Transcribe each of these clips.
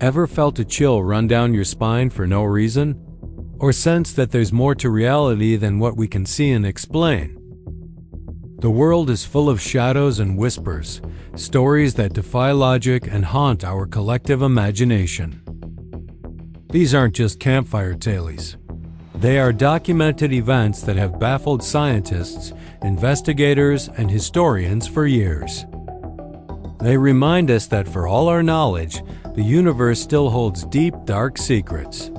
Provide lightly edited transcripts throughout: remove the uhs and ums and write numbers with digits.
Ever felt a chill run down your spine for no reason? Or sense that there's more to reality than what we can see and explain? The world is full of shadows and whispers, stories that defy logic and haunt our collective imagination. These aren't just campfire tales. They are documented events that have baffled scientists, investigators, and historians for years. They remind us that for all our knowledge, the universe still holds deep, dark secrets.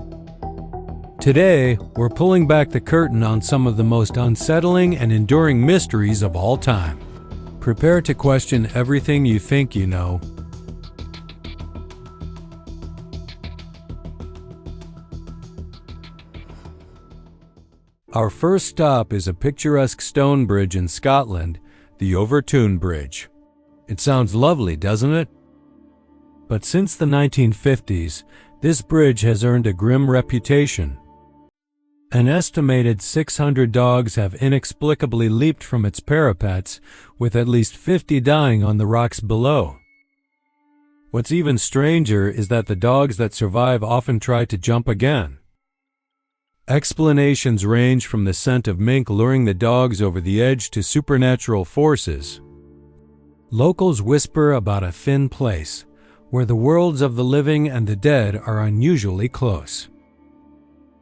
Today, we're pulling back the curtain on some of the most unsettling and enduring mysteries of all time. Prepare to question everything you think you know. Our first stop is a picturesque stone bridge in Scotland, the Overtoun Bridge. It sounds lovely, doesn't it? But since the 1950s, this bridge has earned a grim reputation. An estimated 600 dogs have inexplicably leaped from its parapets, with at least 50 dying on the rocks below. What's even stranger is that the dogs that survive often try to jump again. Explanations range from the scent of mink luring the dogs over the edge to supernatural forces. Locals whisper about a thin place, where the worlds of the living and the dead are unusually close.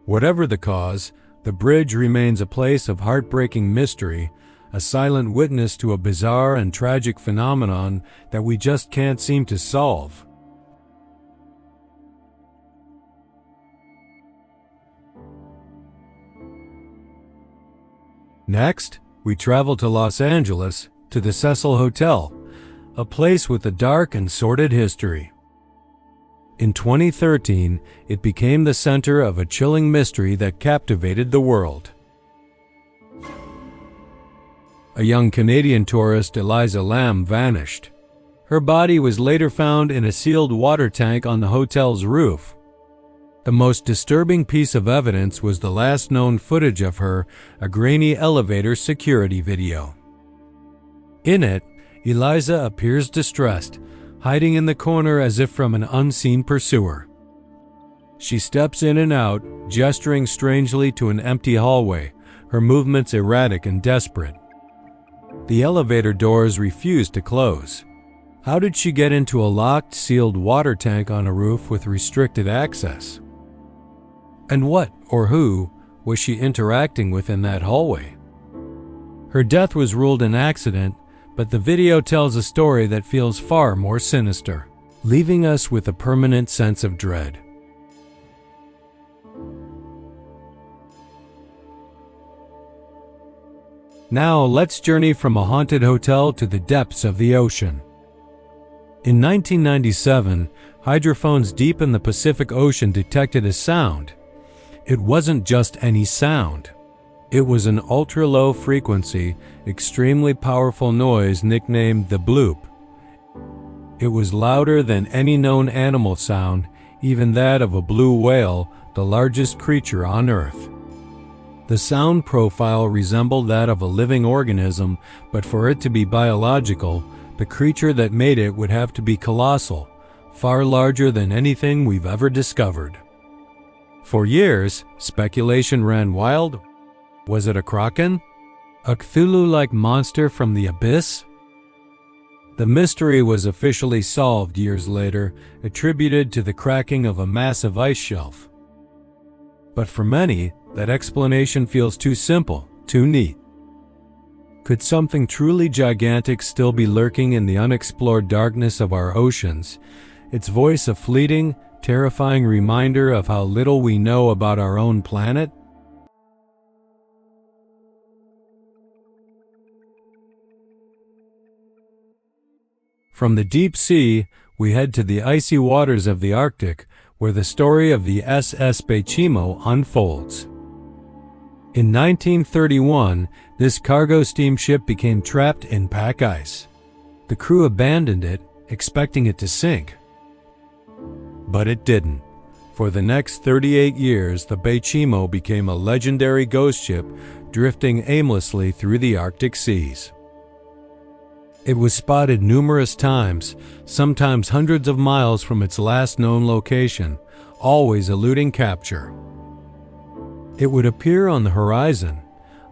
Whatever the cause, the bridge remains a place of heartbreaking mystery, a silent witness to a bizarre and tragic phenomenon that we just can't seem to solve. Next, we travel to Los Angeles, to the Cecil Hotel, a place with a dark and sordid history. In 2013, it became the center of a chilling mystery that captivated the world. A young Canadian tourist, Eliza Lam, vanished. Her body was later found in a sealed water tank on the hotel's roof. The most disturbing piece of evidence was the last known footage of her, a grainy elevator security video. In it, Eliza appears distressed, hiding in the corner as if from an unseen pursuer. She steps in and out, gesturing strangely to an empty hallway, her movements erratic and desperate. The elevator doors refuse to close. How did she get into a locked, sealed water tank on a roof with restricted access? And what, or who, was she interacting with in that hallway? Her death was ruled an accident, but the video tells a story that feels far more sinister, leaving us with a permanent sense of dread. Now let's journey from a haunted hotel to the depths of the ocean. In 1997, hydrophones deep in the Pacific Ocean detected a sound. It wasn't just any sound. It was an ultra-low frequency, extremely powerful noise nicknamed the bloop. It was louder than any known animal sound, even that of a blue whale, the largest creature on Earth. The sound profile resembled that of a living organism, but for it to be biological, the creature that made it would have to be colossal, far larger than anything we've ever discovered. For years, speculation ran wild. Was it a kraken? A Cthulhu-like monster from the abyss? The mystery was officially solved years later, attributed to the cracking of a massive ice shelf. But for many, that explanation feels too simple, too neat. Could something truly gigantic still be lurking in the unexplored darkness of our oceans, its voice a fleeting, terrifying reminder of how little we know about our own planet? From the deep sea, we head to the icy waters of the Arctic, where the story of the SS Bechimo unfolds. In 1931, this cargo steamship became trapped in pack ice. The crew abandoned it, expecting it to sink. But it didn't. For the next 38 years, the Bechimo became a legendary ghost ship, drifting aimlessly through the Arctic seas. It was spotted numerous times, sometimes hundreds of miles from its last known location, always eluding capture. It would appear on the horizon,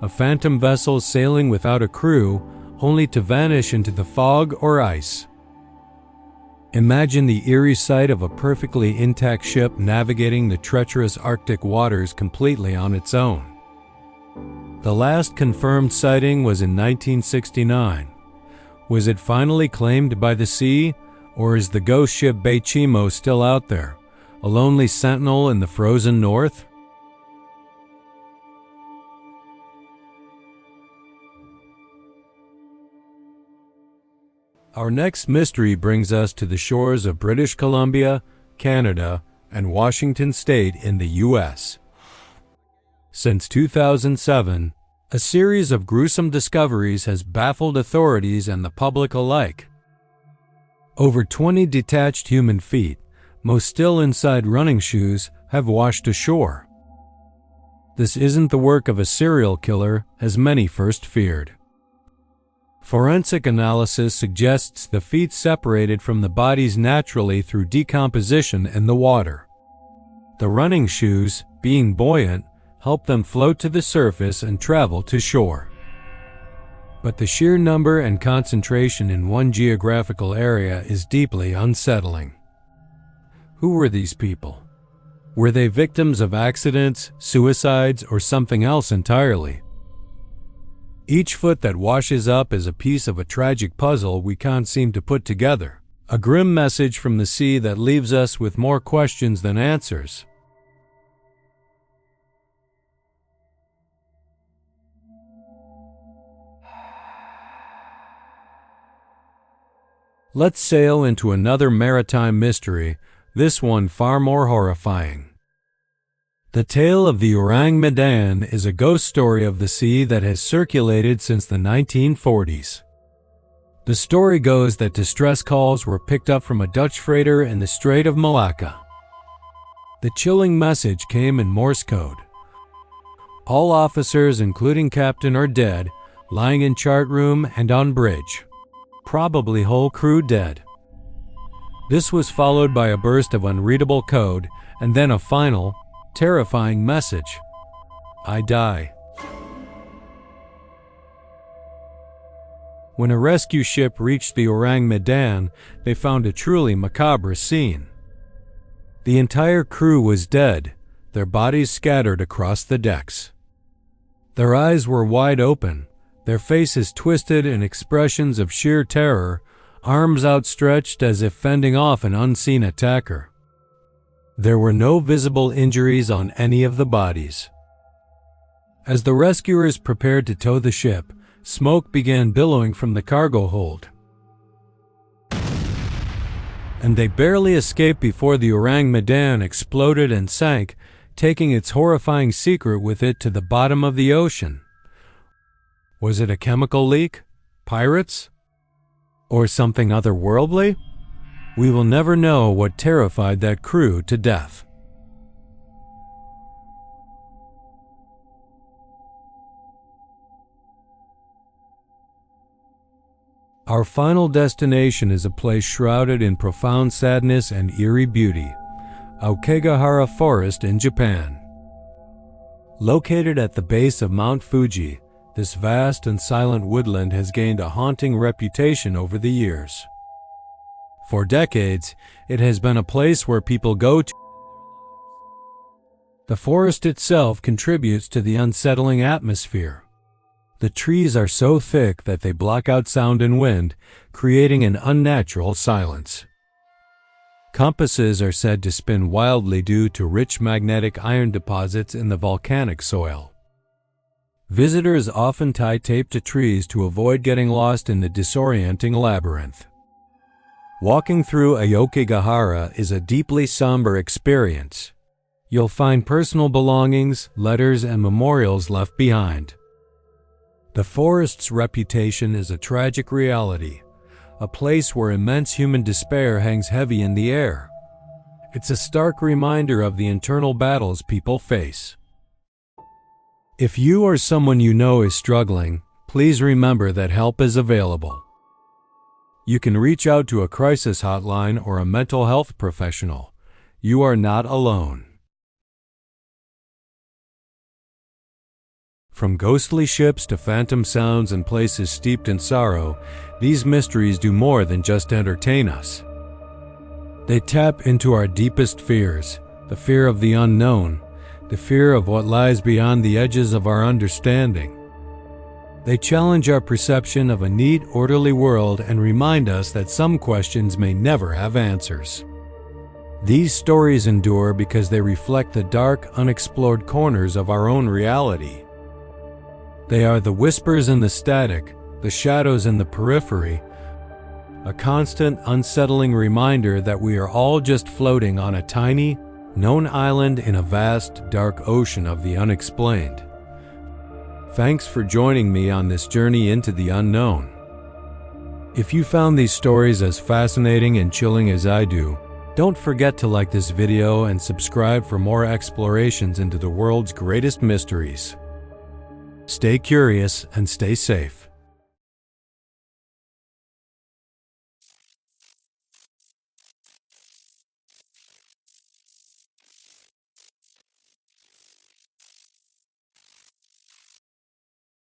a phantom vessel sailing without a crew, only to vanish into the fog or ice. Imagine the eerie sight of a perfectly intact ship navigating the treacherous Arctic waters completely on its own. The last confirmed sighting was in 1969. Was it finally claimed by the sea, or is the ghost ship Beichimo still out there, a lonely sentinel in the frozen north? Our next mystery brings us to the shores of British Columbia, Canada, and Washington State in the U.S. Since 2007, a series of gruesome discoveries has baffled authorities and the public alike. Over 20 detached human feet, most still inside running shoes, have washed ashore. This isn't the work of a serial killer, as many first feared. Forensic analysis suggests the feet separated from the bodies naturally through decomposition in the water. The running shoes, being buoyant, help them float to the surface and travel to shore. But the sheer number and concentration in one geographical area is deeply unsettling. Who were these people? Were they victims of accidents, suicides, or something else entirely? Each foot that washes up is a piece of a tragic puzzle we can't seem to put together, a grim message from the sea that leaves us with more questions than answers. Let's sail into another maritime mystery, this one far more horrifying. The tale of the Ourang Medan is a ghost story of the sea that has circulated since the 1940s. The story goes that distress calls were picked up from a Dutch freighter in the Strait of Malacca. The chilling message came in Morse code. All officers, including captain, are dead, lying in chart room and on bridge. Probably whole crew dead. This was followed by a burst of unreadable code, and then a final, terrifying message. I die. When a rescue ship reached the Ourang Medan, they found a truly macabre scene. The entire crew was dead, their bodies scattered across the decks. Their eyes were wide open, their faces twisted in expressions of sheer terror, arms outstretched as if fending off an unseen attacker. There were no visible injuries on any of the bodies. As the rescuers prepared to tow the ship, smoke began billowing from the cargo hold. And they barely escaped before the Ourang Medan exploded and sank, taking its horrifying secret with it to the bottom of the ocean. Was it a chemical leak? Pirates? Or something otherworldly? We will never know what terrified that crew to death. Our final destination is a place shrouded in profound sadness and eerie beauty, Aokigahara Forest in Japan. Located at the base of Mount Fuji, this vast and silent woodland has gained a haunting reputation over the years. For decades, it has been a place where people go to. The forest itself contributes to the unsettling atmosphere. The trees are so thick that they block out sound and wind, creating an unnatural silence. Compasses are said to spin wildly due to rich magnetic iron deposits in the volcanic soil. Visitors often tie tape to trees to avoid getting lost in the disorienting labyrinth. Walking through Aokigahara is a deeply somber experience. You'll find personal belongings, letters, and memorials left behind. The forest's reputation is a tragic reality, a place where immense human despair hangs heavy in the air. It's a stark reminder of the internal battles people face. If you or someone you know is struggling, please remember that help is available. You can reach out to a crisis hotline or a mental health professional. You are not alone. From ghostly ships to phantom sounds and places steeped in sorrow, these mysteries do more than just entertain us. They tap into our deepest fears, the fear of the unknown, the fear of what lies beyond the edges of our understanding. They challenge our perception of a neat, orderly world and remind us that some questions may never have answers. These stories endure because they reflect the dark, unexplored corners of our own reality. They are the whispers in the static, the shadows in the periphery, a constant, unsettling reminder that we are all just floating on a tiny, known island in a vast, dark ocean of the unexplained. Thanks for joining me on this journey into the unknown. If you found these stories as fascinating and chilling as I do, don't forget to like this video and subscribe for more explorations into the world's greatest mysteries. Stay curious and stay safe.